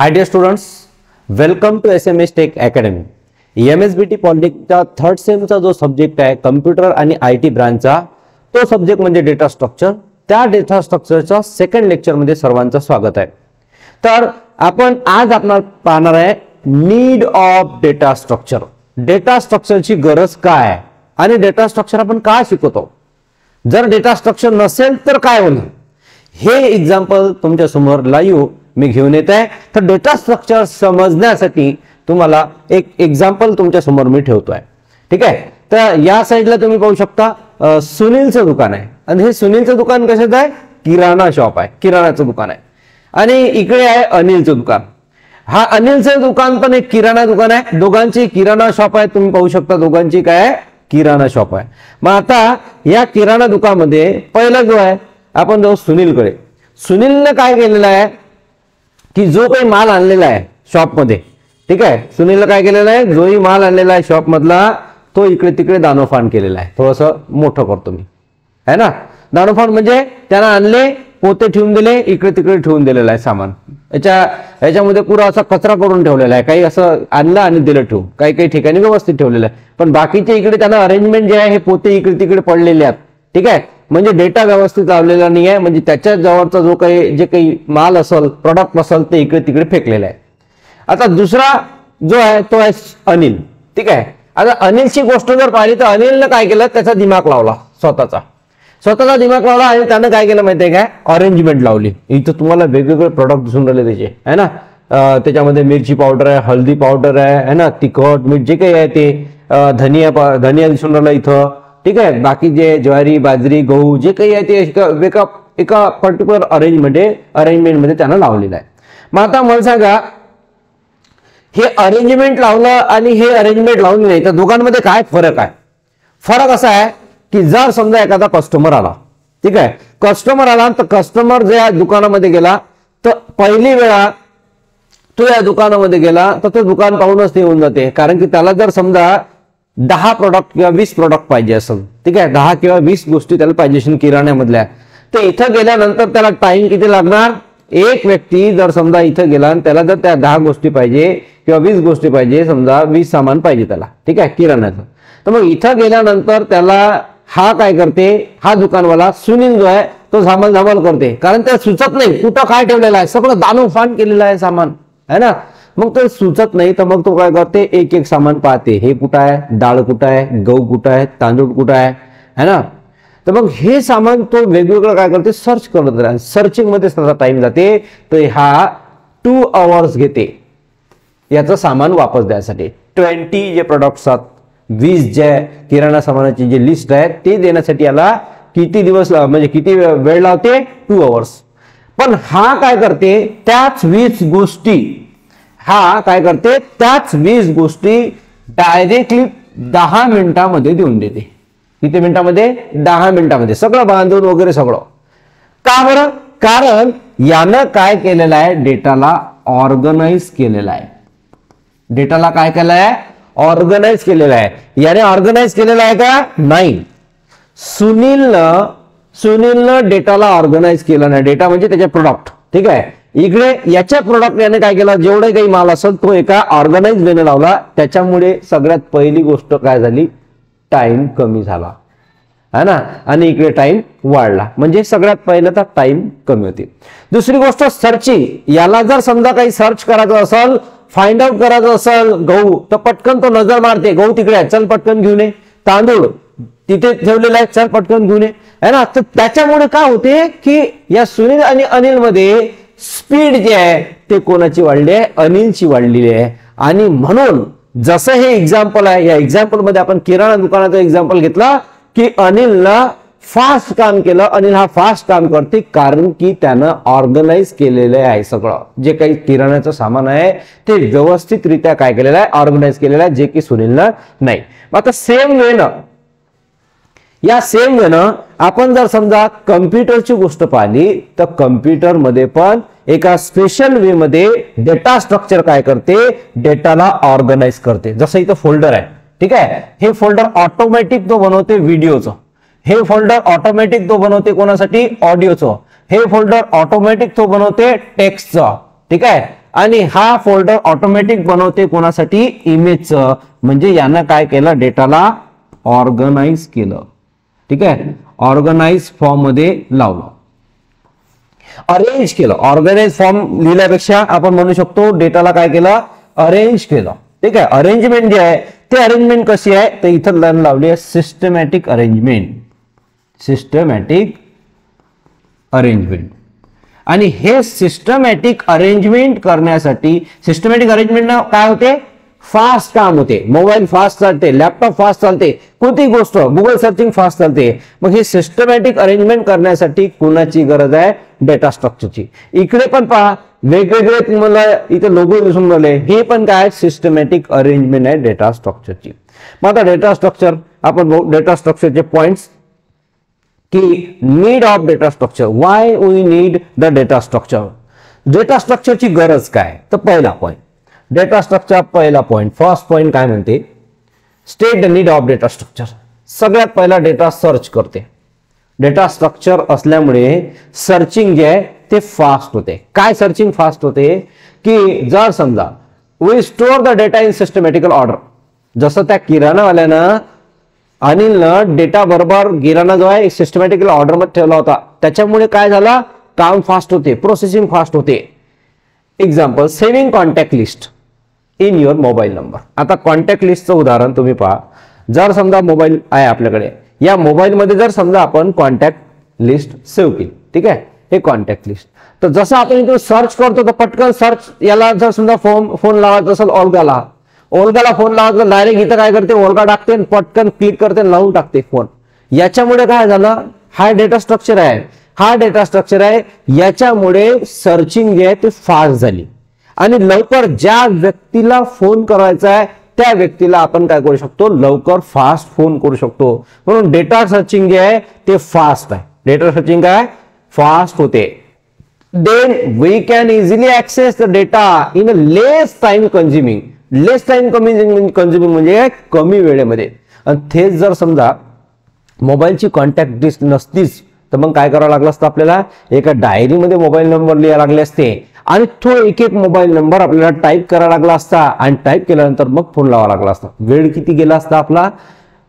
High dear students, welcome to SMS tech academy. MSBT पॉलिटिक्सचा third सेमचा जो subject आहे कम्प्युटर आणि IT ब्रांचचा, तो सब्जेक्ट म्हणजे डेटा स्ट्रक्चर. त्या डेटा स्ट्रक्चरच्या सेकंड लेक्चर मध्ये सर्वांचं स्वागत आहे. तर आपण आज पाहणार आहे need of data structure. Data स्ट्रक्चरची गरज काय आहे आणि डेटा स्ट्रक्चर आपण का शिकवतो. जर डेटा स्ट्रक्चर नसेल तर काय होणार, हे एक्झाम्पल तुमच्या समोर लाईव्ह मी घेऊन येत आहे. तर डेटा स्ट्रक्चर समजण्यासाठी तुम्हाला एक एक्झाम्पल तुमच्या समोर मी ठेवतोय. ठीक आहे. तर या साईडला तुम्ही पाहू शकता सुनीलचं दुकान आहे आणि हे सुनीलचं दुकान कशाचं आहे, किराणा शॉप आहे, किराणाचं दुकान आहे. आणि इकडे आहे अनिलचं दुकान. हा अनिलचं दुकान पण एक किराणा दुकान आहे. दोघांची किराणा शॉप आहे. तुम्ही पाहू शकता दोघांची काय आहे, किराणा शॉप आहे. मग आता या किराणा दुकानामध्ये पहिला जो आहे आपण जाऊ सुनीलकडे. सुनीलने काय केलेलं आहे की जो काही माल आणलेला आहे शॉप मध्ये, ठीक आहे, सुनीलने काय केलेलं आहे, जोही माल आणलेला आहे शॉप मधला तो इकडे तिकडे दानोफान केलेला आहे. थोडस मोठं करतो मी, है ना. दानोफान म्हणजे त्यानं आणले, पोते ठेवून दिले, इकडे तिकडे ठेवून दिलेलं आहे सामान. याच्यामध्ये पुरा असा कचरा करून ठेवलेला आहे. काही असं आणलं आणि दिलं ठेवून, काही काही ठिकाणी व्यवस्थित ठेवलेलं आहे. पण बाकीचे इकडे त्यानं अरेंजमेंट जे आहे हे पोते इकडे तिकडे पडलेले आहेत. ठीक आहे. म्हणजे डेटा व्यवस्थित लावलेला नाही आहे. म्हणजे त्याच्या जवळचा जो काही जे काही माल असेल, प्रोडक्ट असेल, ते इकडे तिकडे फेकलेलं आहे. आता दुसरा जो आहे तो आहे अनिल. ठीक आहे. आता अनिलची गोष्ट जर पाहिली तर अनिलनं काय केलं, त्याचा दिमाग लावला, स्वतःचा दिमाग लावला आणि त्यानं काय केलं माहितीये काय, अरेंजमेंट लावली. इथं तुम्हाला वेगवेगळे प्रोडक्ट दिसून राहिले त्याचे, है ना. त्याच्यामध्ये मिरची पावडर आहे, हळदी पावडर आहे ना, तिखट मीठ जे काही आहे ते, धनिया दिसून राहिला इथं. ठीक आहे. बाकी जे ज्वारी, बाजरी, गहू जे काही आहे ते एका पर्टिक्युलर अरेंजमेंट मध्ये त्यानं लावलेलं आहे. मग आता मला सांगा, हे अरेंजमेंट लावलं आणि हे अरेंजमेंट लावलं नाही तर दोघांमध्ये काय फरक आहे. फरक असा आहे की जर समजा एखादा कस्टमर आला, ठीक आहे, कस्टमर आला तर कस्टमर जे दुकानामध्ये गेला तर पहिली वेळा तो या दुकानामध्ये गेला तर ते दुकान पाहूनच ते येऊन जाते. कारण की त्याला जर समजा 10 प्रोडक्ट किंवा 20 प्रोडक्ट पाहिजे असेल, ठीक आहे, 10 किंवा 20 गोष्टी त्याला पाहिजे असेल किराण्यामधल्या, तर इथं गेल्यानंतर त्याला टाइम किती लागणार. एक व्यक्ती जर समजा इथं गेला आणि त्याला जर त्या 10 गोष्टी पाहिजे किंवा 20 गोष्टी पाहिजे, समजा 20 सामान पाहिजे त्याला, ठीक आहे, किराण्याचं, तर मग इथं गेल्यानंतर त्याला हा काय करते, हा दुकानवाला सुनील जो आहे तो झामल करते. कारण त्याला सुचत नाही कुठं काय ठेवलेलं आहे, सगळं दानोफान केलेलं आहे सामान, है ना. मग तो सुचत नाही तर मग तो काय करते, एक एक सामान पाहते, हे कुठं आहे, डाळ कुठं आहे, गहू कुठं आहे, तांदूळ कुठं आहे, है ना. तर मग हे सामान तो वेगवेगळं काय करते, सर्च करत राहते. सर्चिंग मध्ये त्याचा टाइम जाते. तर हा 2 hours घेते याचं सामान वापस द्यायसाठी. 20 जे प्रोडक्ट्स आहेत, 20 जे किराणा सामानाची जी लिस्ट आहे ते देण्यासाठी याला किती दिवस म्हणजे किती वेळ लावते, 2 hours. पण हा काय करते, त्याच 20 गोष्टी डायरेक्टली 10 मिनिटांमध्ये देऊन देते. किती मिनिटांमध्ये, 10 मिनिटांमध्ये, सगळं बांधून वगैरे सगळं. का बरं, कारण यानं काय केलेलं आहे, डेटाला ऑर्गनाइज केलेला आहे. डेटाला काय केलं आहे, ऑर्गनाइज केलेला आहे. याने ऑर्गनाइज केलेला आहे का, नाही. सुनीलनं डेटाला ऑर्गनाइज केलं नाही. डेटा म्हणजे त्याचे प्रोडक्ट, ठीक आहे. इकडे याच्या प्रोडक्ट याने काय केलं, जेवढे काही माल असेल तो एका ऑर्गनाइज वेने लावला. त्याच्यामुळे सगळ्यात पहिली गोष्ट काय झाली, टाइम कमी झाला, है ना. आणि इकडे टाइम वाढला. म्हणजे सगळ्यात पहिलं तर टाइम कमी होती. दुसरी गोष्ट सर्चिंग. याला जर समजा काही सर्च करायचं असेल, फाइंड आउट करायचं असेल, गहू, तर पटकन तो नजर मारते, गहू तिकडे आहे, चल पटकन घेऊन ये. तांदूळ तिथे ठेवलेला आहे, चल पटकन घेऊन ये, है ना. तर त्याच्यामुळे काय होते की या सुनील आणि अनिल मध्ये स्पीड जे आहे ते कोणाची वाढली आहे, अनिलची वाढलेली आहे. आणि म्हणून जसं हे एक्झाम्पल आहे, या एक्झाम्पल मध्ये आपण किराणा दुकानाचा एक्झाम्पल घेतला की अनिलनं फास्ट काम केलं. अनिल हा फास्ट काम करते कारण की त्यानं ऑर्गनाइज केलेलं आहे. सगळं जे काही किराण्याचं सामान आहे ते व्यवस्थितरित्या काय केलेलं आहे, ऑर्गनाइज केलेलं आहे, जे की सुनीलनं नाही. आता सेम वेनं आपण जर समजा कम्प्युटरची गोष्ट पाहिली तर कम्प्युटर मध्ये पण एका स्पेशल वे मध्ये डेटा स्ट्रक्चर काय करते, डेटाला ऑर्गनाइज करते. जसं इथं फोल्डर आहे, ठीक आहे, हे फोल्डर ऑटोमॅटिक तो बनवते व्हिडिओचं, हे फोल्डर ऑटोमॅटिक तो बनवते कोणासाठी, ऑडिओचं, हे फोल्डर ऑटोमॅटिक तो बनवते टेक्स्टचं, ठीक आहे. आणि हा फोल्डर ऑटोमॅटिक बनवते कोणासाठी, इमेजचं. म्हणजे यानं काय केलं, डेटाला ऑर्गनाइज केलं. ठीक आहे, ऑर्गनाइज फॉर्म मध्ये लावलं, अरेंज केलं. ऑर्गनाइज फॉर्म लिहिल्यापेक्षा आपण म्हणू शकतो डेटाला काय केलं, अरेंज केलं. ठीक आहे, अरेंजमेंट जे आहे ते अरेंजमेंट कशी आहे, तर इथं लाईन लावली आहे सिस्टमॅटिक अरेंजमेंट. Systematic arrangement. आणि हे सिस्टमॅटिक अरेंजमेंट करण्यासाठी, सिस्टमॅटिक अरेंजमेंट काय होते, फास्ट काम होते. मोबाईल फास्ट चालते, लॅपटॉप फास्ट चालते, कोणती गोष्ट गुगल सर्चिंग फास्ट चालते. मग हे सिस्टमॅटिक अरेंजमेंट करण्यासाठी कुणाची गरज आहे, डेटा स्ट्रक्चरची. इकडे पण पहा वेगवेगळे तुम्हाला इथे लोगो दिसून राहिले, हे पण काय सिस्टमॅटिक अरेंजमेंट आहे डेटा स्ट्रक्चरची. मग आता डेटा स्ट्रक्चर आपण डेटा स्ट्रक्चरचे पॉइंट्स की need of data structure, why we need the data structure. Data स्ट्रक्चरची गरज काय, तर पहिला पॉइंट डेटा स्ट्रक्चर, पहिला पॉइंट फर्स्ट पॉइंट काय म्हणते, state the need of data structure. सगळ्यात पहिला डेटा सर्च करते. डेटा स्ट्रक्चर असल्यामुळे सर्चिंग जे आहे ते फास्ट होते. काय सर्चिंग फास्ट होते, की जर समजा we store the data in systematical order, जसं त्या किराणावाल्यानं अनिलनं डेटा बरोबर किराणा जो आहे सिस्टमॅटिकल ऑर्डर मध्ये ठेवला होता, त्याच्यामुळे काय झालं, काम फास्ट होते, प्रोसेसिंग फास्ट होते. Example, saving contact list in your mobile number. आता कॉन्टॅक्ट लिस्टचं उदाहरण तुम्ही पहा. जर समजा मोबाईल आहे आपल्याकडे, या मोबाईल मध्ये जर समजा आपण कॉन्टॅक्ट लिस्ट सेव्ह केली, ठीक आहे, हे कॉन्टॅक्ट लिस्ट. तर जसं आपण इथे सर्च करतो तर पटकन सर्च, याला जर समजा फोन लावायचा असेल ओल्गाला फोन लावायचा, डायरेक्ट इथं काय करते, ओल्गा टाकते, पटकन क्लिक करते, लावून टाकते फोन. याच्यामुळे काय झालं, हा डेटा स्ट्रक्चर आहे, हा डेटा स्ट्रक्चर आहे, याच्यामुळे सर्चिंग जे आहे ते फास्ट झाली. आणि लवकर ज्या व्यक्तीला फोन करायचा आहे त्या व्यक्तीला आपण काय करू शकतो, लवकर फास्ट फोन करू शकतो. म्हणून डेटा सर्चिंग जे आहे ते फास्ट आहे. डेटा सर्चिंग काय फास्ट होते. Then we can easily access the data in a less time consuming. Less time consuming म्हणजे कमी वेळेमध्ये. आणि तेच जर समजा मोबाईलची कॉन्टॅक्ट लिस्ट नसतीच तर मग काय करावं लागलं असतं, आपल्याला एका डायरीमध्ये मोबाईल नंबर लिहायला लागले असते आणि तो एक एक मोबाईल नंबर आपल्याला टाईप करायला लागला असता आणि टाईप केल्यानंतर मग फोन लावावा लागला असता. वेळ किती गेला असता आपला.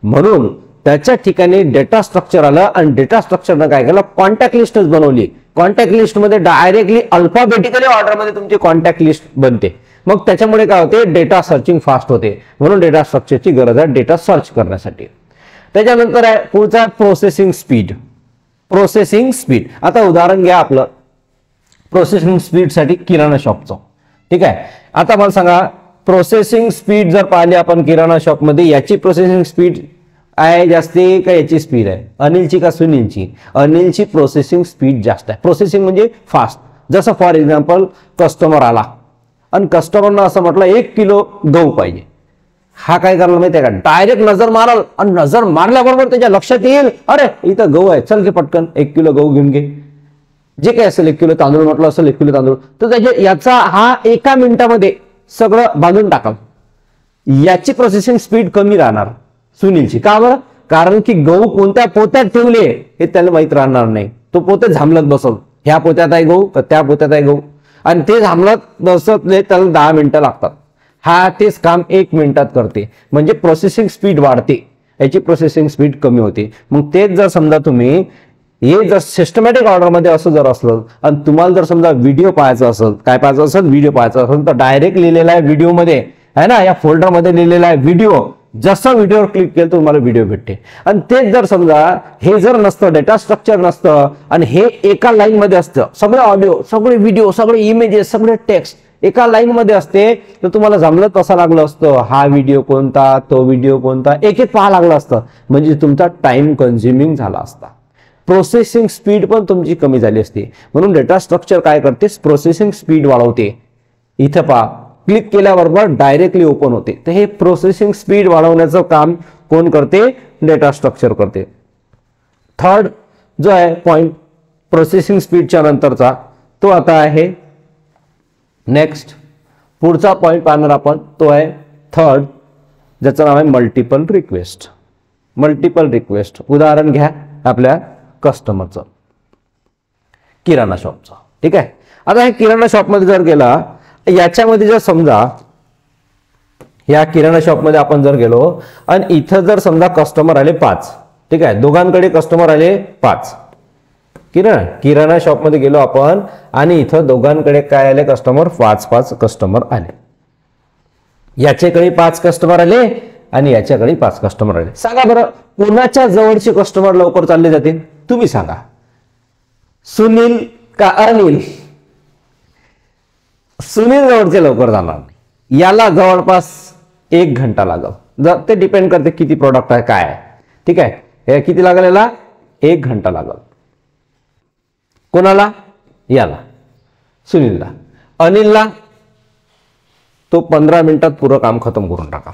म्हणून त्याच्या ठिकाणी डेटा स्ट्रक्चर आलं आणि डेटा स्ट्रक्चरनं काय केलं, कॉन्टॅक्ट लिस्टच बनवली. कॉन्टॅक्ट लिस्ट मध्ये डायरेक्टली अल्फाबेटिकली ऑर्डरमध्ये तुमची कॉन्टॅक्ट लिस्ट बनते. मग त्याच्यामुळे काय होते, डेटा सर्चिंग फास्ट होते. म्हणून डेटा स्ट्रक्चरची गरज आहे डेटा सर्च करण्यासाठी. त्याच्यानंतर आहे पुढचा प्रोसेसिंग स्पीड. प्रोसेसिंग स्पीड, आता उदाहरण घ्या आपलं प्रोसेसिंग स्पीड साठी किराणा शॉपचं. ठीक आहे, आता मला सांगा प्रोसेसिंग स्पीड जर पाहिली आपण किराणा शॉप मध्ये, याची प्रोसेसिंग स्पीड आहे जास्त का याची स्पीड आहे, अनिलची का सुनीलची. अनिलची प्रोसेसिंग स्पीड जास्त आहे. प्रोसेसिंग म्हणजे फास्ट. जसं फॉर एक्झाम्पल कस्टमर आला आणि कस्टमरनं असं म्हटलं 1 किलो गहू पाहिजे. हा काय करायला माहिती आहे का, डायरेक्ट नजर माराल आणि नजर मारल्याबरोबर त्याच्या लक्षात येईल, अरे इथं गहू आहे, चल घे पटकन 1 किलो गहू घेऊन घे. जे काय असेल 1 किलो तांदूळ म्हटलं असेल 1 किलो तांदूळ, तर त्याच्या याचा हा 1 मिनिटामध्ये सगळं बांधून टाकाल. याची प्रोसेसिंग स्पीड कमी राहणार सुनीलची. का बरं, कारण की गहू कोणत्या पोत्यात ठेवले हे त्याला माहित राहणार नाही. तो पोते झांबलत बसल, ह्या पोत्यात आहे गहू तर त्या पोत्यात आहे गहू, आणि ते झांबलत बसत त्याला 10 मिनिटं लागतात. हा तेच काम 1 मिनिटात करते. म्हणजे प्रोसेसिंग स्पीड वाढते, याची प्रोसेसिंग स्पीड कमी होते. मग तेच जर समजा तुम्ही हे जर सिस्टमॅटिक ऑर्डर मध्ये असं जर असलं आणि तुम्हाला जर समजा व्हिडिओ पाहायचा असेल, काय पाहायचं असेल, व्हिडिओ पाहायचा असेल, तर डायरेक्ट लिहिलेला आहे व्हिडिओ मध्ये आहे ना, या फोल्डर मध्ये लिहिलेला आहे व्हिडिओ. जसं व्हिडिओवर क्लिक केलं तर तुम्हाला व्हिडिओ भेटते. आणि तेच जर समजा हे जर नसतं, डेटा स्ट्रक्चर नसतं आणि हे एका लाईन मध्ये असतं, सगळे ऑडिओ, सगळे व्हिडिओ, सगळे इमेजेस, सगळे टेक्स्ट एका लाईन मध्ये असते, तर तुम्हाला जमलं कसं लागलं असतं, हा व्हिडिओ कोणता, तो व्हिडिओ कोणता, एक एक पाहा लागलं असतं. म्हणजे तुमचा टाइम कन्झ्युमिंग झाला असता. प्रोसेसिंग स्पीड पण तुमची कमी झाली असते. म्हणून डेटा स्ट्रक्चर काय करते, प्रोसेसिंग स्पीड वाढवते. इथं पहा, क्लिक केल्याबरोबर डायरेक्टली ओपन होते. तर हे प्रोसेसिंग स्पीड वाढवण्याचं काम कोण करते, डेटा स्ट्रक्चर करते. थर्ड जो आहे पॉइंट प्रोसेसिंग स्पीडच्या नंतरचा, तो आता आहे नेक्स्ट. पुढचा पॉइंट पाहणार आपण, तो आहे थर्ड, ज्याचं नाव आहे मल्टिपल रिक्वेस्ट. मल्टिपल रिक्वेस्ट उदाहरण घ्या आपल्या कस्टमरचं, किराणा शॉपचं. ठीक आहे, आता हे किराणा शॉपमध्ये जर गेला याच्यामध्ये जर समजा या किराणा शॉपमध्ये आपण जर गेलो आणि इथं जर समजा कस्टमर आले 5, ठीक आहे, दोघांकडे कस्टमर आले 5, किराणा शॉपमध्ये गेलो आपण आणि इथं दोघांकडे काय आले कस्टमर, 5 कस्टमर आले. याच्याकडे 5 कस्टमर आले आणि याच्याकडे 5 कस्टमर आले. सांगा बरं कोणाच्या जवळचे कस्टमर लवकर चालले जातील, तुम्ही सांगा, सुनील का अनिल? सुनील जवळचे लवकर जाणार नाही, याला जवळपास 1 घंटा लागल. ते डिपेंड करते किती प्रोडक्ट आहे काय आहे, ठीक आहे. हे किती लागेल, याला 1 घंटा लागल. कोणाला, याला सुनीलला. अनिलला तो 15 मिनिटात पुरं काम खतम करून टाका.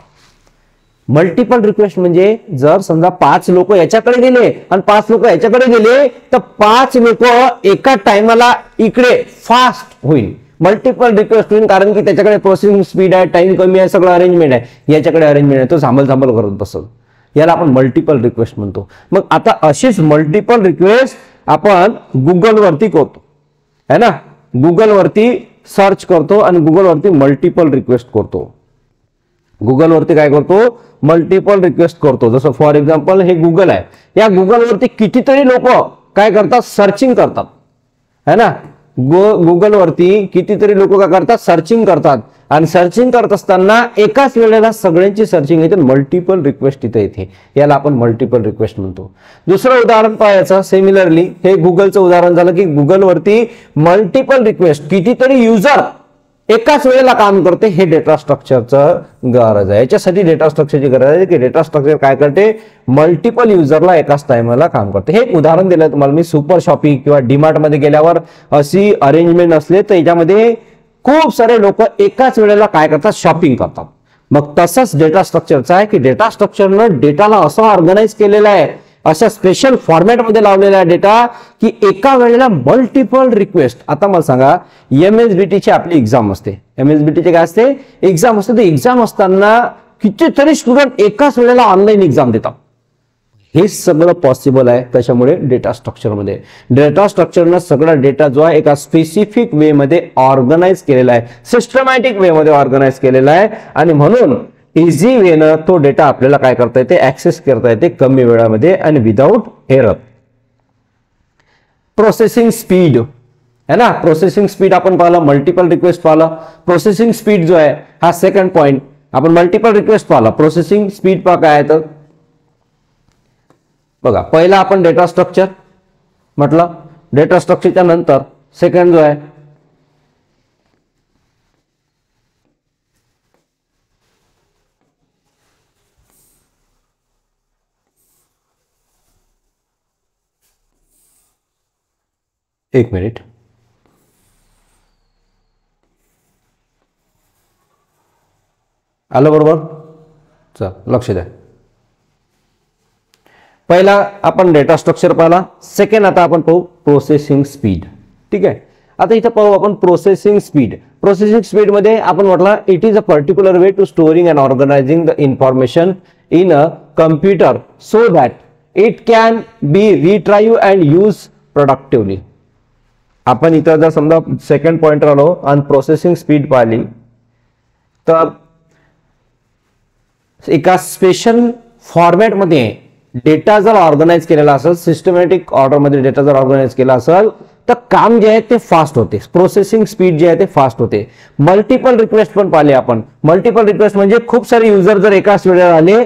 मल्टिपल रिक्वेस्ट म्हणजे जर समजा 5 लोक याच्याकडे गेले आणि 5 लोक याच्याकडे गेले तर 5 लोक एका टाइमला इकडे फास्ट होईल. मल्टिपल रिक्वेस्ट होईल कारण की त्याच्याकडे प्रोसेसिंग स्पीड आहे, टाइम कमी आहे, सगळं अरेंजमेंट आहे. याच्याकडे अरेंजमेंट आहे, तो थांबल करत बसल. याला आपण मल्टिपल रिक्वेस्ट म्हणतो. मग आता अशीच मल्टिपल रिक्वेस्ट आपण गुगल वरती करतो है ना. गुगल वरती सर्च करतो आणि गुगल वरती मल्टिपल रिक्वेस्ट करतो. गुगल वरती काय करतो, मल्टिपल रिक्वेस्ट करतो. जसं फॉर एक्झाम्पल हे गुगल आहे, या गुगल वरती कितीतरी लोक काय करतात, सर्चिंग करतात है ना. गुगल वरती कितीतरी लोक काय करतात, सर्चिंग करतात. आणि सर्चिंग करत असताना एकाच वेळेला सगळ्यांची सर्चिंग येते, मल्टिपल रिक्वेस्ट इथे येते. याला आपण मल्टिपल रिक्वेस्ट म्हणतो. दुसरं उदाहरण पाहायचं, सिमिलरली हे गुगलचं उदाहरण झालं की गुगल वरती मल्टिपल रिक्वेस्ट, कितीतरी युजर एकाच वेळेला काम करते. हे डेटा स्ट्रक्चरचं गरज आहे. याच्यासाठी डेटा स्ट्रक्चरची गरज आहे की डेटा स्ट्रक्चर काय करते, मल्टिपल युजरला एकाच टाइमला काम करते. हे उदाहरण दिलं तुम्हाला मी. सुपर शॉपिंग किंवा डीमार्ट मध्ये गेल्यावर अशी अरेंजमेंट असले तर याच्यामध्ये खूप सारे लोक एकाच वेळेला काय करतात, शॉपिंग करतात. मग तसंच डेटा स्ट्रक्चरचं आहे की डेटा स्ट्रक्चरनं डेटाला असं ऑर्गनाइज केलेलं आहे, अशा स्पेशल फॉर्मॅटमध्ये लावलेला आहे डेटा की एका वेळेला मल्टिपल रिक्वेस्ट. आता मला सांगा, MSBTची आपली एक्झाम असते, MSBTची काय असते, एक्झाम असते. तर एक्झाम असताना कितीतरी स्टुडंट एकाच वेळेला ऑनलाईन एक्झाम देतात. हे सगळं पॉसिबल आहे कशामुळे, डेटा स्ट्रक्चरमध्ये. डेटा स्ट्रक्चरनं सगळा डेटा जो आहे एका स्पेसिफिक वे मध्ये ऑर्गनाइज केलेला आहे, सिस्टमॅटिक वे मध्ये ऑर्गनाइज केलेला आहे. आणि म्हणून इझी वेनं तो डेटा आपल्याला काय करता येते, ऍक्सेस करता येते कमी वेळामध्ये आणि विदाउट एरर. प्रोसेसिंग स्पीड है ना, प्रोसेसिंग स्पीड आपण पाहिलं, मल्टिपल रिक्वेस्ट पाहिलं. प्रोसेसिंग स्पीड जो आहे हा सेकंड पॉइंट. आपण मल्टिपल रिक्वेस्ट पाहिलं, प्रोसेसिंग स्पीड पहा काय आहे. तर बघा, पहिला आपण डेटा स्ट्रक्चर म्हटलं, डेटा स्ट्रक्चरच्या नंतर सेकंड जो आहे एक मिनिट, आलं बरोबर, चल लक्ष द्या. पहिला आपण डेटा स्ट्रक्चर पाहिला, सेकंड आता आपण पाहू प्रोसेसिंग स्पीड. ठीक आहे, आता इथं पाहू आपण प्रोसेसिंग स्पीड. प्रोसेसिंग स्पीड मध्ये आपण म्हटलं, it is a particular way to storing and organizing the information in a computer so that it can be retrieve and use productively. आपण इथं जर समजा सेकंड पॉइंटर आलो आणि प्रोसेसिंग स्पीड पाहिली तर एका स्पेशल फॉर्मॅटमध्ये डेटा जर ऑर्गनाइज केलेला असेल, सिस्टमॅटिक ऑर्डरमध्ये डेटा जर ऑर्गनाइज केला असेल तर काम जे आहे ते फास्ट होते. प्रोसेसिंग स्पीड जे आहे ते फास्ट होते. मल्टिपल रिक्वेस्ट पण पाहिले आपण. मल्टिपल रिक्वेस्ट म्हणजे खूप सारे युजर जर एकाच वेळेला आले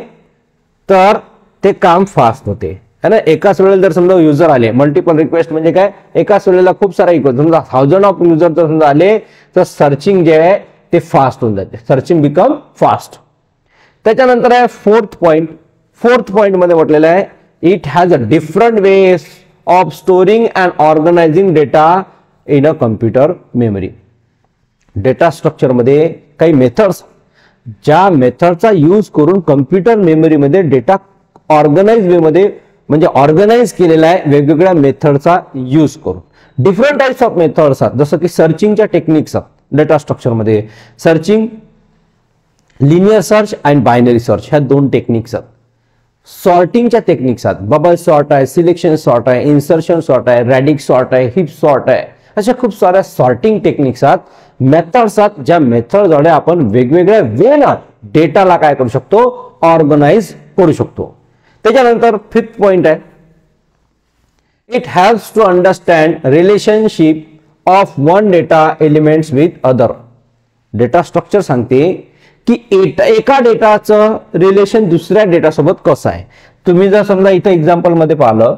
तर ते काम फास्ट होते है ना. एकाच वेळेला जर समजा युजर आले, मल्टिपल रिक्वेस्ट म्हणजे काय, एकाच वेळेला खूप सारा समजा 1000 ऑफ युजर जर समजा आले तर सर्चिंग जे आहे ते फास्ट होऊन जाते. Searching become fast. त्याच्यानंतर आहे फोर्थ पॉइंट. फोर्थ पॉइंट मध्ये म्हटलेलं आहे, it has a different ways of storing and organising data in a computer memory. Data structure मध्ये काही मेथड्स, ज्या मेथडचा यूज करून कम्प्युटर मेमरीमध्ये डेटा ऑर्गनाइज वे मध्ये म्हणजे ऑर्गनाइज केलेला आहे वेगवेगळ्या मेथडचा यूज करून. डिफरंट टाइप्स ऑफ मेथड्स आहेत, जसं की सर्चिंगच्या टेक्निक्स आहेत डेटा स्ट्रक्चर मध्ये. Searching, linear search and binary search ह्या 2 टेक्निक्स आहेत. सॉर्टिंगच्या टेक्निक्स आहेत, बबल सॉर्ट आहे, सिलेक्शन सॉर्ट आहे, इन्सर्शन सॉर्ट आहे, रॅडिक सॉर्ट आहे, हिप सॉर्ट आहे, अशा खूप साऱ्या सॉर्टिंग टेक्निक्स आहेत, मेथड्स आहेत, ज्या मेथडद्वारे आपण वेगवेगळ्या वेळेला डेटाला काय करू शकतो, ऑर्गनाइज करू शकतो. त्याच्यानंतर फिफ्थ पॉइंट आहे, it helps to understand relationship of one data elements with other. Data structure सांगते की एका डेटाचं रिलेशन दुसऱ्या डेटा सोबत कसं आहे. तुम्ही जर समजा इथं एक्झाम्पल मध्ये पाहिलं,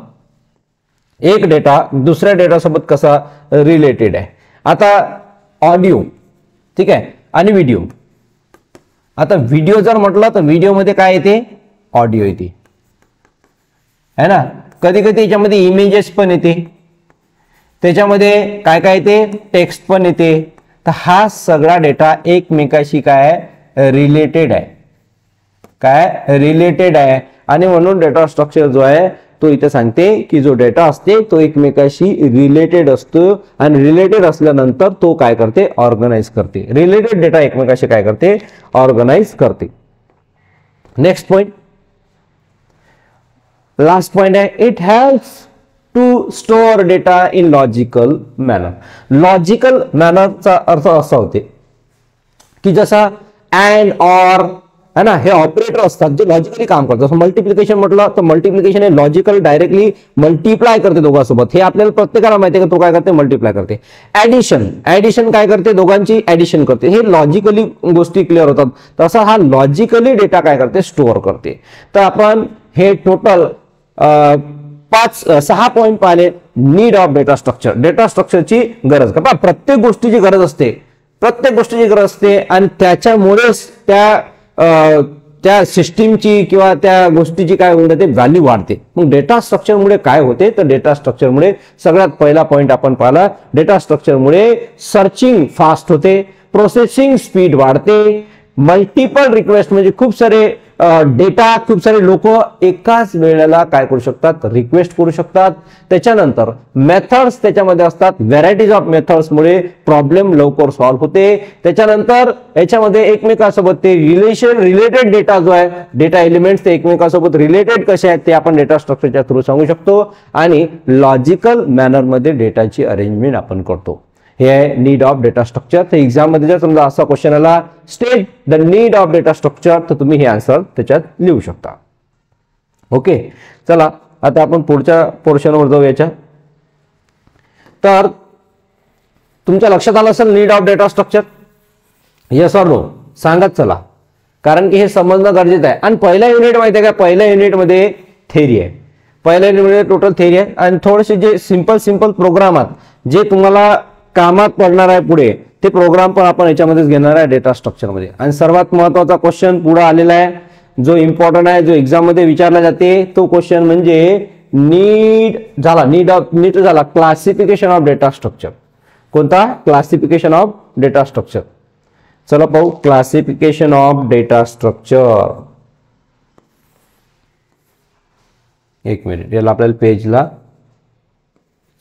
एक डेटा दुसऱ्या डेटा सोबत कसा रिलेटेड आहे. आता ऑडिओ, ठीक आहे, आणि व्हिडिओ. आता व्हिडिओ जर म्हटलं तर व्हिडिओ मध्ये काय येते, ऑडिओ येते है ना. कधी कधी याच्यामध्ये इमेजेस पण येते, त्याच्यामध्ये काय काय येते, टेक्स्ट पण येते. तर हा सगळा डेटा एकमेकाशी काय रिलेटेड आहे, काय रिलेटेड आहे. आणि म्हणून डेटा स्ट्रक्चर जो आहे तो इथे सांगते की जो डेटा असते तो एकमेकाशी रिलेटेड असतो, आणि रिलेटेड असल्यानंतर तो काय करते, ऑर्गनाइज करते. रिलेटेड डेटा एकमेकाशी काय करते, ऑर्गनाइज करते. नेक्स्ट पॉइंट, लास्ट पॉइंट आहे, it helps to store data in logical manner. Logical मॅनरचा अर्थ असा होते की जसा अँड ऑर है ना, हे ऑपरेटर असतात जे लॉजिकली काम करतात. जसं मल्टिप्लिकेशन म्हटलं तर मल्टिप्लिकेशन हे लॉजिकल डायरेक्टली मल्टिप्लाय करते दोघांसोबत, हे आपल्याला प्रत्येकाला माहिती आहे की तो काय करते, मल्टिप्लाय करते. ऍडिशन काय करते, दोघांची ऍडिशन करते. हे लॉजिकली गोष्टी क्लिअर होतात. तसा हा लॉजिकली डेटा काय करते, स्टोअर करते. तर आपण हे टोटल 6 पॉइंट पाहिले. Need of data structure, data स्ट्रक्चरची गरज. का प्रत्येक गोष्टीची गरज असते, प्रत्येक गोष्टीची गरज असते, आणि त्याच्यामुळेच त्या सिस्टीमची किंवा त्या गोष्टीची काय होऊन जाते, व्हॅल्यू वाढते. मग डेटा स्ट्रक्चरमुळे काय होते, तर डेटा स्ट्रक्चरमुळे सगळ्यात पहिला पॉइंट आपण पाहिला, डेटा स्ट्रक्चरमुळे सर्चिंग फास्ट होते, प्रोसेसिंग स्पीड वाढते, मल्टिपल रिक्वेस्ट म्हणजे खूप सारे डेटा, खूप सारे लोक एकाच वेळेला काय करू शकतात, रिक्वेस्ट करू शकतात. त्याच्यानंतर मेथड्स त्याच्यामध्ये असतात, व्हरायटीज ऑफ मेथड्समुळे प्रॉब्लेम लवकर सॉल्व्ह होते. त्याच्यानंतर याच्यामध्ये एकमेकांसोबत ते रिलेटेड डेटा जो आहे, डेटा एलिमेंट्स ते एकमेकांसोबत रिलेटेड कसे आहेत ते आपण डेटा स्ट्रक्चरच्या थ्रू सांगू शकतो. आणि लॉजिकल मॅनर मध्ये डेटाची अरेंजमेंट आपण करतो. हे आहे नीड ऑफ डेटा स्ट्रक्चर. तर एक्झाम मध्ये जर समजा असा क्वेश्चन आला, state the need of data structure, तर तुम्ही हे आन्सर त्याच्यात लिहू शकता. ओके, चला आता आपण पुढच्या पोर्शनवर जाऊ. याच्या तर तुमच्या लक्षात आलं असेल need of data structure, yes or no सांगत चला, कारण की हे समजणं गरजेचं आहे. आणि पहिल्या युनिट माहिती आहे का, पहिल्या युनिटमध्ये थेरी आहे, पहिल्या युनिटमध्ये टोटल थेरी आहे, आणि थोडेसे जे सिंपल प्रोग्राम आहेत जे तुम्हाला कामात पडणार आहे पुढे, ते प्रोग्राम पण आपण याच्यामध्येच घेणार आहे डेटा स्ट्रक्चर मध्ये. आणि सर्वात महत्वाचा क्वेश्चन पुढे आलेला आहे, जो इम्पॉर्टंट आहे, जो एक्झाम मध्ये विचारला जाते, तो क्वेश्चन म्हणजे नीड झाला क्लासिफिकेशन ऑफ डेटा स्ट्रक्चर. कोणता, क्लासिफिकेशन ऑफ डेटा स्ट्रक्चर. चला पाहू, क्लासिफिकेशन ऑफ डेटा स्ट्रक्चर. एक मिनिट, याला आपल्याला पेजला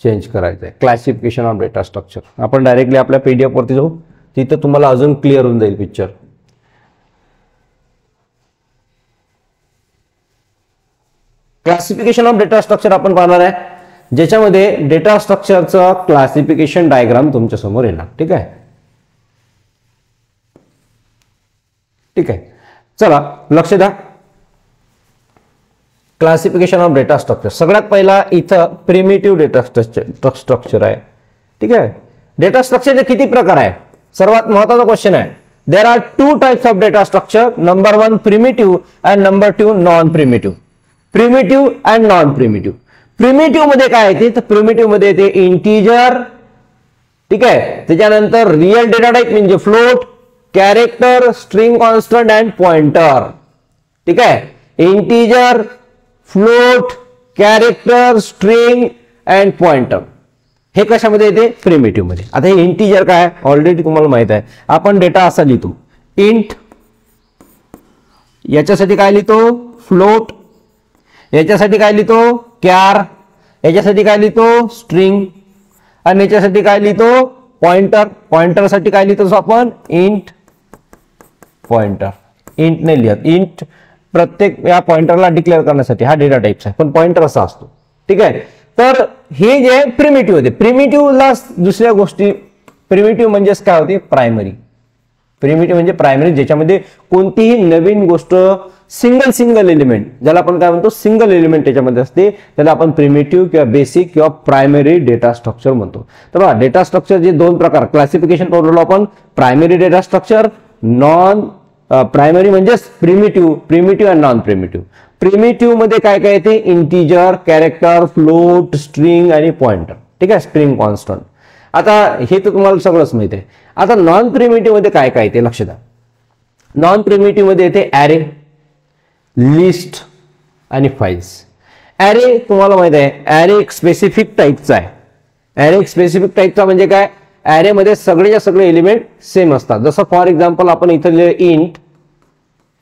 चेंज करायचं आहे. क्लासिफिकेशन ऑफ डेटा स्ट्रक्चर आपण डायरेक्टली आपल्या पीडीएफ वरती जाऊ, तिथं तुम्हाला अजून क्लिअर होऊन जाईल picture. Classification of data structure आपण पाहणार आहे, ज्याच्यामध्ये डेटा स्ट्रक्चरचं क्लासिफिकेशन डायग्राम तुमच्या समोर येणार. ठीक आहे, ठीक आहे, चला लक्ष द्या. क्लासिफिकेशन ऑफ डेटा स्ट्रक्चर, सगळ्यात पहिला इथं प्रिमिटिव्ह डेटा स्ट्रक्चर आहे. ठीक आहे, डेटा स्ट्रक्चरचे किती प्रकार आहे, सर्वात महत्त्वाचा क्वेश्चन आहे. There are 2 types of data structure, number 1 primitive and number 2 non primitive. Primitive and non primitive. Primitive मध्ये काय येते, तर प्रिमिटिव्ह मध्ये येते इंटिजर, ठीक आहे, त्याच्यानंतर रिअल डेटा टाइप म्हणजे float, character, string constant and pointer. ठीक आहे, integer, float, character, string and pointer हे कशामध्ये येते, प्रिमिटिव्ह मध्ये. आता हे इंटिजर काय, ऑलरेडी तुम्हाला माहित आहे, आपण डेटा असा लिहितो इंट, याच्यासाठी काय लिहितो फ्लोट, याच्यासाठी काय लिहितो कॅर, याच्यासाठी काय लिहितो स्ट्रिंग, आणि याच्यासाठी काय लिहितो पॉइंटर. पॉइंटर साठी काय लिहितो आपण इंट पॉइंटर. इंट नाही लिहत, इंट प्रत्येक या पॉइंटरला डिक्लेअर करण्यासाठी हा डेटा टाइप्स आहे, पण पॉइंटर असा असतो. ठीक आहे, तर हे जे प्रिमिटिव्ह होते, प्रिमिटिव्हला दुसऱ्या गोष्टी, प्रिमिटिव्ह म्हणजेच काय होते, प्रायमरी. प्रिमिटिव्ह म्हणजे प्रायमरी, ज्याच्यामध्ये कोणतीही नवीन गोष्ट सिंगल एलिमेंट, ज्याला आपण काय म्हणतो सिंगल एलिमेंट त्याच्यामध्ये असते, त्याला आपण प्रिमिटिव्ह किंवा बेसिक किंवा प्रायमरी डेटा स्ट्रक्चर म्हणतो. तर बघा डेटा स्ट्रक्चर जे दोन प्रकार क्लासिफिकेशन करू आपण, primary data structure, non primary म्हणजे प्रिमिटिव्ह आणि नॉन प्रिमिटिव्ह. प्रिमिटिव्ह मध्ये काय काय येते, इंटिजर, कॅरेक्टर, फ्लोट, स्ट्रिंग आणि पॉइंटर. ठीक आहे, स्ट्रिंग कॉन्स्टंट. आता हे तर तुम्हाला सगळंच माहिती आहे. आता नॉन प्रिमिटिव्ह मध्ये काय काय येते लक्ष द्या. नॉन प्रिमिटिव्ह मध्ये येते ॲरे, लिस्ट आणि फाइल्स. ॲरे तुम्हाला माहित आहे, ॲरे एक स्पेसिफिक टाईपचा आहे. ॲरे एक स्पेसिफिक टाईपचा म्हणजे काय, ॲरे मध्ये सगळेच्या सगळे एलिमेंट सेम असतात. जसं फॉर एक्झाम्पल आपण इथं लिहिलं इंट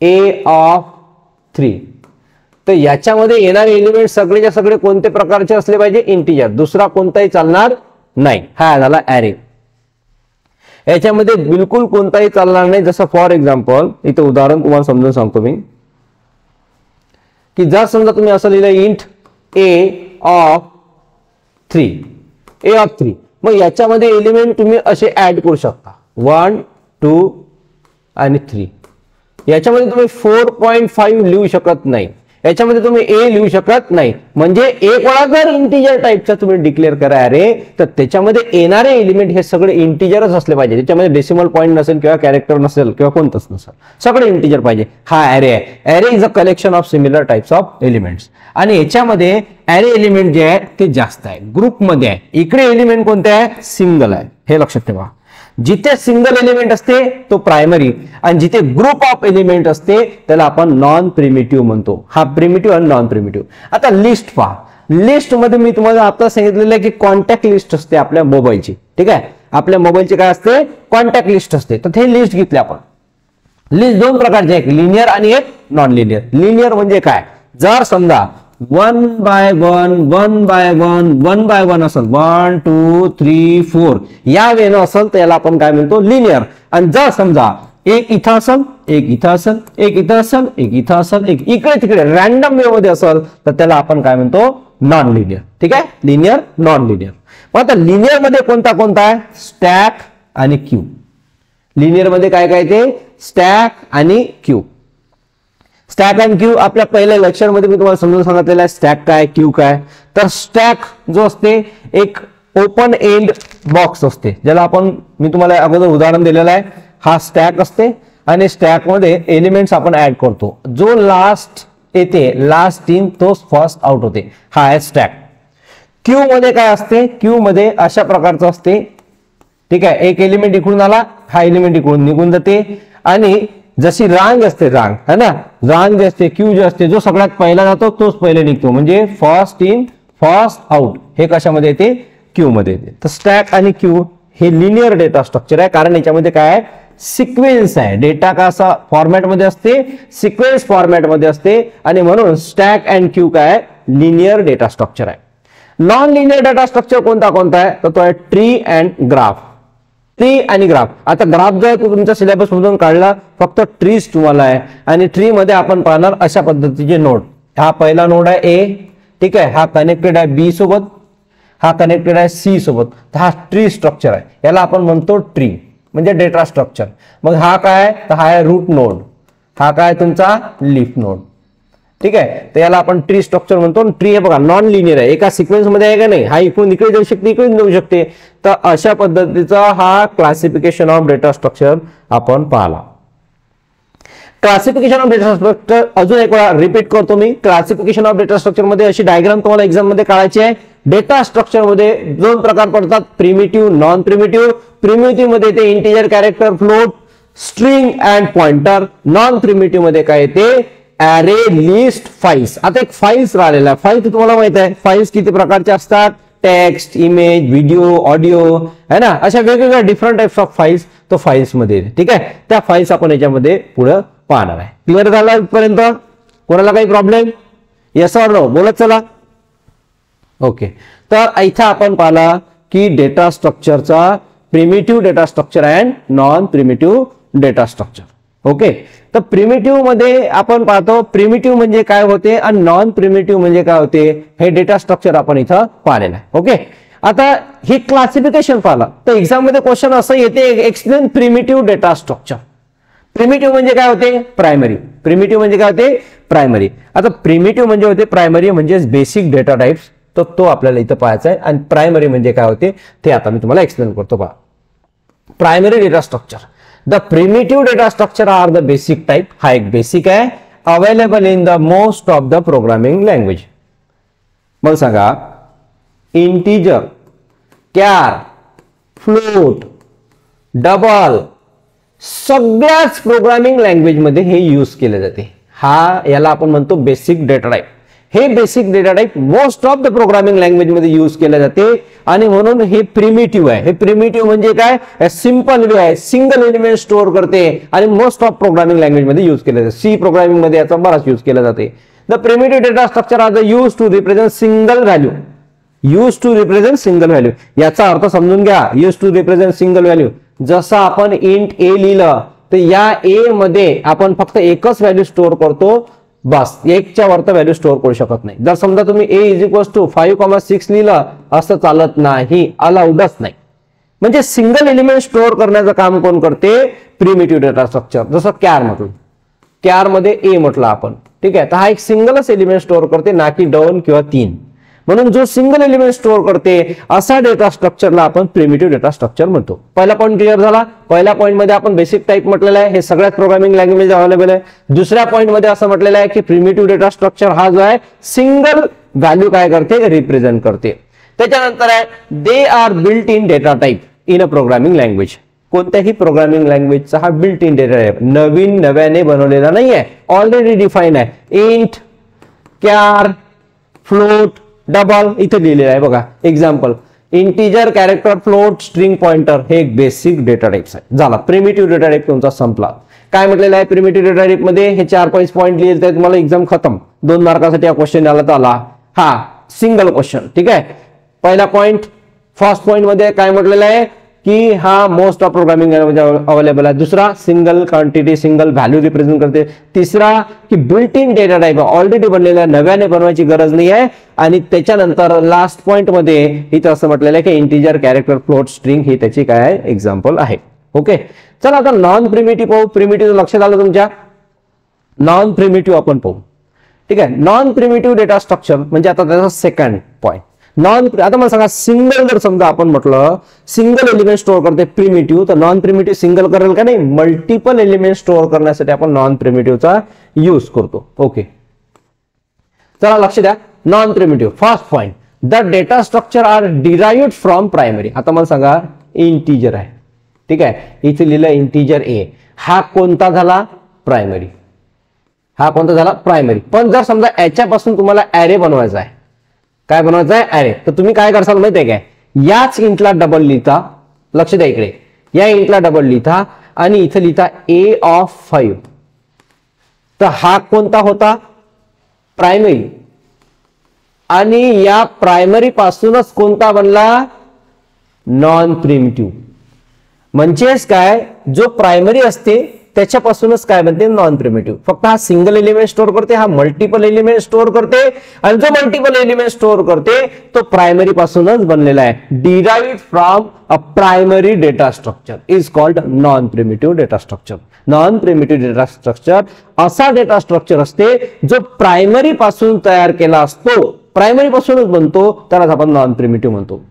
ए ऑफ 3, तर याच्यामध्ये येणारे एलिमेंट सगळेच्या सगळे कोणते प्रकारचे असले पाहिजे, इंटिजर, दुसरा कोणताही चालणार नाही. हा झाला ॲरे. याच्यामध्ये बिलकुल कोणताही चालणार नाही. जसं फॉर एक्झाम्पल इथं उदाहरण तुम्हाला समजून सांगतो मी, की जर समजा तुम्ही असं लिहिलं इंट ए ऑफ 3, मग याच्यामध्ये एलिमेंट तुम्ही असे ऍड करू शकता 1, 2 आणि 3. याच्यामध्ये तुम्ही 4.5 लिहू शकत नाही, याच्यामध्ये तुम्ही ए लिहू शकत नाही. म्हणजे एक वेळा जर इंटिजर टाईपचा तुम्ही डिक्लेअर करा ॲरे, तर त्याच्यामध्ये येणारे एलिमेंट हे सगळे इंटिजरच असले पाहिजे. त्याच्यामध्ये डेसिमल पॉईंट नसेल किंवा कॅरेक्टर नसेल किंवा कोणतंच नसेल, सगळे इंटिजर पाहिजे. हा ॲरे आहे. Array is a collection of similar types of elements. आणि याच्यामध्ये ॲरे एलिमेंट जे आहे ते जास्त आहे, ग्रुपमध्ये आहे. इकडे एलिमेंट कोणते आहे, सिंगल आहे. हे लक्षात ठेवा. जिथे सिंगल एलिमेंट असते तो प्रायमरी, आणि जिथे ग्रुप ऑफ एलिमेंट असते त्याला आपण नॉन प्रिमिटिव्ह म्हणतो. हा प्रिमिटिव्ह आणि नॉन प्रिमिटिव्ह. आता लिस्ट पहा. लिस्ट मध्ये मी तुम्हाला आता सांगितलेलं आहे की कॉन्टॅक्ट लिस्ट असते आपल्या मोबाईलची. ठीक आहे, आपल्या मोबाईलची काय असते, कॉन्टॅक्ट लिस्ट असते. तर हे लिस्ट घेतली आपण. लिस्ट दोन प्रकारची आहे, लिनियर आणि एक नॉन लिनियर. लिनियर म्हणजे काय, जर समजा 1 by 1 असेल, 1 2 3 4 या वेळेनं असेल तर याला आपण काय म्हणतो, लिनियर. आणि जर समजा एक इथं असेल, एक इथं असेल, एक इथं असेल, एक इथं असेल, एक इकडे तिकडे रॅन्डम वे मध्ये असेल तर त्याला आपण काय म्हणतो, नॉन लिनियर. ठीक आहे, लिनियर, नॉन लिनियर. मग आता लिनियर मध्ये कोणता कोणता आहे, स्टॅक आणि क्यू. लिनियर मध्ये काय काय ते, स्टॅक आणि क्यू. स्टॅक अँड क्यू आपल्या पहिल्या लेक्चर मध्ये मी तुम्हाला समजून सांगितलेलं आहे, स्टॅक काय, क्यू काय. तर स्टॅक जो असते एक ओपन एंड बॉक्स असते, ज्याला आपण, मी तुम्हाला अगोदर उदाहरण दिलेलं आहे. हा स्टॅक असते आणि स्टॅक मध्ये एलिमेंट्स आपण ऍड करतो. जो लास्ट येते, लास्ट इन तोच फर्स्ट आउट होते. हा आहे स्टॅक. क्यू मध्ये काय असते, क्यू मध्ये अशा प्रकारचं असते. ठीक आहे, एक एलिमेंट इकडून आला, हा एलिमेंट इकडून निघून जाते. आणि जशी रांग असते, रांग है ना, रांग जे असते, क्यू जे असते, जो सगळ्यात पहिला जातो तोच पहिले निघतो. म्हणजे फर्स्ट इन फर्स्ट आउट हे कशामध्ये येते, क्यू मध्ये येते. तर स्टॅक आणि क्यू हे लिनियर डेटा स्ट्रक्चर आहे, कारण याच्यामध्ये काय आहे, सिक्वेन्स आहे. डेटा कसा फॉर्मॅट मध्ये असते, सिक्वेन्स फॉर्मॅट मध्ये असते, आणि म्हणून स्टॅक अँड क्यू काय, लिनियर डेटा स्ट्रक्चर आहे. नॉन लिनियर डेटा स्ट्रक्चर कोणता कोणता आहे, तर तो आहे ट्री अँड ग्राफ. ट्री आणि ग्राफ. आता ग्राफ जो आहे तो तुमच्या सिलेबस मधून काढला, फक्त ट्रीज तुम्हाला आहे. आणि ट्री मध्ये आपण पाहणार अशा पद्धतीचे नोड. हा पहिला नोड आहे ए, ठीक आहे, हा कनेक्टेड आहे बी सोबत, हा कनेक्टेड आहे सी सोबत. तर हा ट्री स्ट्रक्चर आहे, याला आपण म्हणतो ट्री म्हणजे डेटा स्ट्रक्चर. मग हा काय, तर हा आहे रूट नोड, हा काय तुमचा लीफ नोड. ठीक आहे, तर याला आपण ट्री स्ट्रक्चर म्हणतो. ट्री हे बघा नॉन लिनियर आहे, एका सिक्वेन्स मध्ये आहे का नाही, हा इकडून इकडे जाऊ शकते, इकडून जाऊ शकते. तर अशा पद्धतीचा हा क्लासिफिकेशन ऑफ डेटा स्ट्रक्चर आपण पाहिला. क्लासिफिकेशन ऑफ डेटा स्ट्रक्चर अजून एक वेळा रिपीट करतो मी. क्लासिफिकेशन ऑफ डेटा स्ट्रक्चर मध्ये अशी डायग्राम तुम्हाला एक्झाम मध्ये काढायची आहे. डेटा स्ट्रक्चर मध्ये दोन प्रकार पडतात, प्रिमिटिव्ह, नॉन प्रिमिटिव्ह. प्रिमिटिव्ह मध्ये येते integer, character, float, string and pointer. Non primitive मध्ये काय येते, ॲरे, लिस्ट, फाइल्स. आता एक फाइल्स राहिलेला आहे. फाइल्स तुम्हाला माहित आहे, फाइल्स किती प्रकारचे असतात, टेक्स्ट, इमेज, व्हिडिओ, ऑडिओ है ना, अशा वेगवेगळ्या डिफरंट टाइप्स ऑफ फाइल्स तो फाइल्स मध्ये येते. ठीक आहे, त्या फाइल्स आपण याच्यामध्ये पुढे पाहणार आहे. क्लिअर झाला इथपर्यंत, कोणाला काही प्रॉब्लेम, येस ऑर नो बोलत चला. ओके, तर इथं आपण पाहिला की डेटा स्ट्रक्चरचा primitive data structure and non primitive data structure. Okay, तर प्रिमिटिव्ह मध्ये आपण पाहतो प्रिमिटिव्ह म्हणजे काय होते आणि नॉन प्रिमिटिव्ह म्हणजे काय होते, हे डेटा स्ट्रक्चर आपण इथं पाहिलेलं आहे. ओके, आता हे क्लासिफिकेशन पाहिलं तर एक्झाम मध्ये क्वेश्चन असं येते, explain primitive data structure. Primitive म्हणजे काय होते, प्रायमरी. प्रिमिटिव्ह म्हणजे काय होते, प्रायमरी. आता प्रिमिटिव्ह म्हणजे होते प्रायमरी म्हणजे बेसिक डेटा टाइप्स, तर तो आपल्याला इथं पाहायचा आहे. आणि प्रायमरी म्हणजे काय होते ते आता मी तुम्हाला एक्सप्लेन करतो. पहा, primary data structure, the primitive data structure are the basic type. हा एक बेसिक आहे, available in the most of the programming language. मग सांगा, इंटीजर, कॅर, फ्लोट, डबल, सगळ्याच प्रोग्रामिंग लँग्वेज मध्ये हे यूज केले जाते. याला आपण म्हणतो बेसिक डेटा टाइप. हे basic data type most of the programming language मध्ये यूज केले जाते आणि म्हणून हे प्रिमिटिव्ह आहे. हे प्रिमिटिव्ह म्हणजे काय, सिंपल वे आहे, सिंगल एलिमेंट स्टोअर करते आणि मोस्ट ऑफ प्रोग्रामिंग लँग्वेज मध्ये यूज केले जाते. सी प्रोग्रामिंग मध्ये याचा बराच यूज केला जाते. The primitive data structure are the use to represent single value. Use to represent single value याचा अर्थ समजून घ्या. Use to represent single value, जसं आपण इंट ए लिहिलं तर या ए मध्ये आपण फक्त एकच व्हॅल्यू स्टोअर करतो, बस. एकच्या वरती व्हॅल्यू स्टोअर करू शकत नाही. जर समजा तुम्ही a इज इक्वल टू 5,6 लिहिलं असं चालत नाही, अलाउडच नाही. म्हणजे सिंगल एलिमेंट स्टोअर करण्याचं काम कोण करते, प्रिमिटिव्ह डेटा स्ट्रक्चर. जसं कॅर म्हटलं, कॅर मध्ये a म्हटलं आपण, ठीक आहे. तर हा एक सिंगलच एलिमेंट स्टोअर करते, ना की 2 किंवा 3. म्हणून जो सिंगल एलिमेंट स्टोअर करते असा डेटा स्ट्रक्चरला आपण प्रिमिटिव्ह डेटा स्ट्रक्चर म्हणतो. पहिला पॉईंट क्लिअर झाला. पहिल्या पॉईंट मध्ये आपण बेसिक टाइप म्हटलेलं आहे, हे सगळ्याच प्रोग्रामिंग लँग्वेज अवेलेबल आहे. दुसऱ्या पॉईंट मध्ये असं म्हटलेलं आहे की प्रिमिटिव्ह डेटा स्ट्रक्चर हा जो आहे सिंगल व्हॅल्यू काय करते, रिप्रेझेंट करते. त्याच्यानंतर आहे they R built in data type in a programming language. कोणत्याही प्रोग्रामिंग लँग्वेजचा हा बिल्ट इन डेटा टाइप नव्याने बनवलेला नाहीये, ऑलरेडी डिफाईन आहे. इंट, कॅर, फ्लोट, डबल इथे लिहिलेलं आहे बघा. Example, integer, character, float, string, pointer, हे एक बेसिक डेटा टाइप्स आहे. झाला, प्रिमिटिव्ह डेटा टाइप तुमचा संपला. काय म्हटलेलं आहे प्रिमिटिव्ह डेटा टाइप मध्ये, हे 4-5 पॉईंट लिहिले तुम्हाला एक्झाम खतम. 2 मार्कासाठी हा क्वेश्चन आला तर आला. हा सिंगल क्वेश्चन, ठीक आहे. पहिला पॉईंट, फर्स्ट पॉईंट मध्ये काय म्हटलेलं आहे की हा most of programming language available आहे. दुसरा, single quantity, single value represent करते. तिसरा की built in data type already बनलेला आहे, नव्याने बनवायची गरज नाही आहे. आणि त्याच्यानंतर लास्ट पॉइंट मध्ये इथं असं म्हटलेलं आहे की इंटीजर, कॅरेक्टर, फ्लोट, स्ट्रिंग ही त्याची काय एक्झाम्पल आहे. ओके, चला आता नॉन प्रिमिटिव्ह पाहू. प्रिमिटिव्ह लक्षात आलं तुमच्या. नॉन प्रिमिटिव्ह आपण पाहू, ठीक आहे. नॉन प्रिमिटिव्ह डेटा स्ट्रक्चर म्हणजे आता त्याचा सेकंड पॉईंट. आता मला सांगा, सिंगल जर समजा आपण म्हटलं सिंगल एलिमेंट स्टोअर करते प्रिमिटिव्ह, तर नॉन प्रिमिटिव्ह सिंगल करेल का नाही, मल्टिपल एलिमेंट स्टोअर करण्यासाठी आपण नॉन प्रिमिटिव्हचा यूज करतो. ओके, चला लक्ष द्या. Non primitive first point, the data structure are derived from primary. आता मला सांगा, इंटीजर आहे, ठीक आहे. इथे लिहिलं इंटीजर ए, हा कोणता झाला, प्रायमरी. हा कोणता झाला, प्रायमरी. पण जर समजा याच्यापासून तुम्हाला ऍरे बनवायचा आहे, काय बनवायचं आहे, ऍरे, तर तुम्ही काय करसाल माहिती आहे काय, याच इंटला डबल लिहिता. लक्ष द्या इकडे, या इंटला डबल लिहिता आणि इथे लिहिता ए ऑफ 5. तर हा कोणता होता, प्रायमरी. आणि या प्रायमरी पासूनच कोणता बनला, नॉन प्रिमिटिव्ह. म्हणजेच काय, जो प्रायमरी असते त्याच्यापासूनच काय बनते, नॉन प्रिमिटिव्ह. फक्त हा सिंगल एलिमेंट स्टोअर करते, हा मल्टिपल एलिमेंट स्टोअर करते. आणि जो मल्टिपल एलिमेंट स्टोअर करते तो प्रायमरी पासूनच बनलेला आहे. Derived from a primary data structure is called non primitive data structure. Non primitive data structure असा डेटा स्ट्रक्चर असते जो प्रायमरी पासून तयार केला असतो, प्रायमरी पासूनच बनतो, त्यालाच आपण नॉन प्रिमिटिव्ह म्हणतो.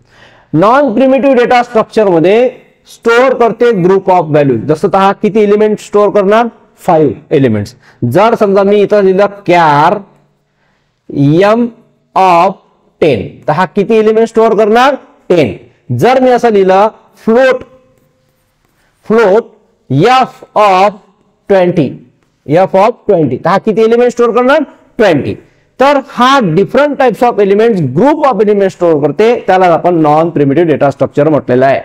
नॉन प्रिमिटिव्ह डेटा स्ट्रक्चर मध्ये स्टोअर करते ग्रुप ऑफ व्हॅल्यू. जसं हा किती एलिमेंट स्टोअर करणार, 5 एलिमेंट्स. जर समजा मी इथं लिहिलं कॅर एम ऑफ 10, तर हा किती एलिमेंट स्टोअर करणार, 10. जर मी असं लिहिलं फ्लोट एफ ऑफ 20, तर हा किती एलिमेंट स्टोअर करणार, 20. तर हा different types of elements, group of element store करते, त्याला आपण नॉन प्रिमिटिव्ह डेटा स्ट्रक्चर म्हटलेलं आहे.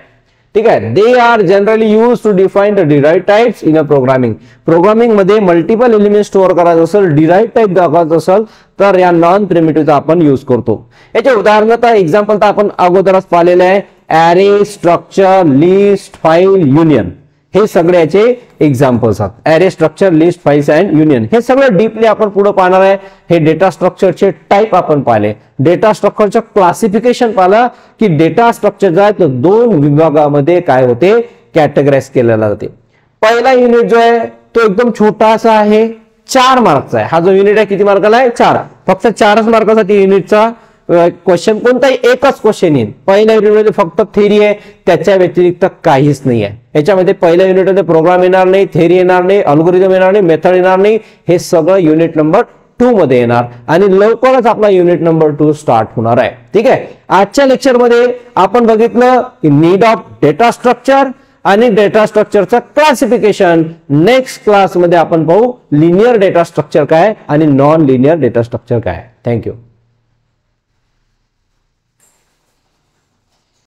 ठीक आहे. They are generally use to define the derived types in a programming. Programming मध्ये मल्टिपल एलिमेंट स्टोअर करायचं असेल, डिराइव्ड टाइप दाखवायचं असेल, तर या नॉन प्रिमिटिव्हचा आपण यूज करतो. याचे उदाहरण तर एक्झाम्पल तर आपण अगोदरच पाहिलेलं आहे. Array, structure, list, file, union हे सगळे याचे एक्झाम्पल्स आहेत. Array, structure, list, files and union हे सगळं डीपली आपण पुढे पाहणार आहे. हे डेटा स्ट्रक्चरचे टाईप आपण पाहिले, डेटा स्ट्रक्चरचं क्लासिफिकेशन पाहिलं की डेटा स्ट्रक्चर जो आहे तो 2 विभागामध्ये काय होते, कॅटेगराइज केलेला जाते. पहिला युनिट जो आहे तो एकदम छोटासा आहे, 4 मार्कचा आहे. हा जो युनिट आहे किती मार्काला आहे, 4. फक्त 4च मार्कासाठी युनिटचा क्वेश्चन, कोणताही एकच क्वेश्चन येईल. पहिल्या युनिटमध्ये फक्त थेरी आहे, त्याच्या व्यतिरिक्त काहीच नाही आहे. याच्यामध्ये पहिल्या युनिटमध्ये प्रोग्राम येणार नाही, थेरी येणार नाही, अल्गोरिदम येणार नाही, मेथड येणार नाही. हे सगळं युनिट नंबर 2 मध्ये येणार आणि लवकरच आपला युनिट नंबर 2 स्टार्ट होणार आहे. ठीक आहे. आजच्या लेक्चरमध्ये आपण बघितलं नीड ऑफ डेटा स्ट्रक्चर आणि डेटा स्ट्रक्चरचं क्लासिफिकेशन. नेक्स्ट क्लासमध्ये आपण पाहू लिनियर डेटा स्ट्रक्चर काय आणि नॉन लिनियर डेटा स्ट्रक्चर काय. थँक्यू.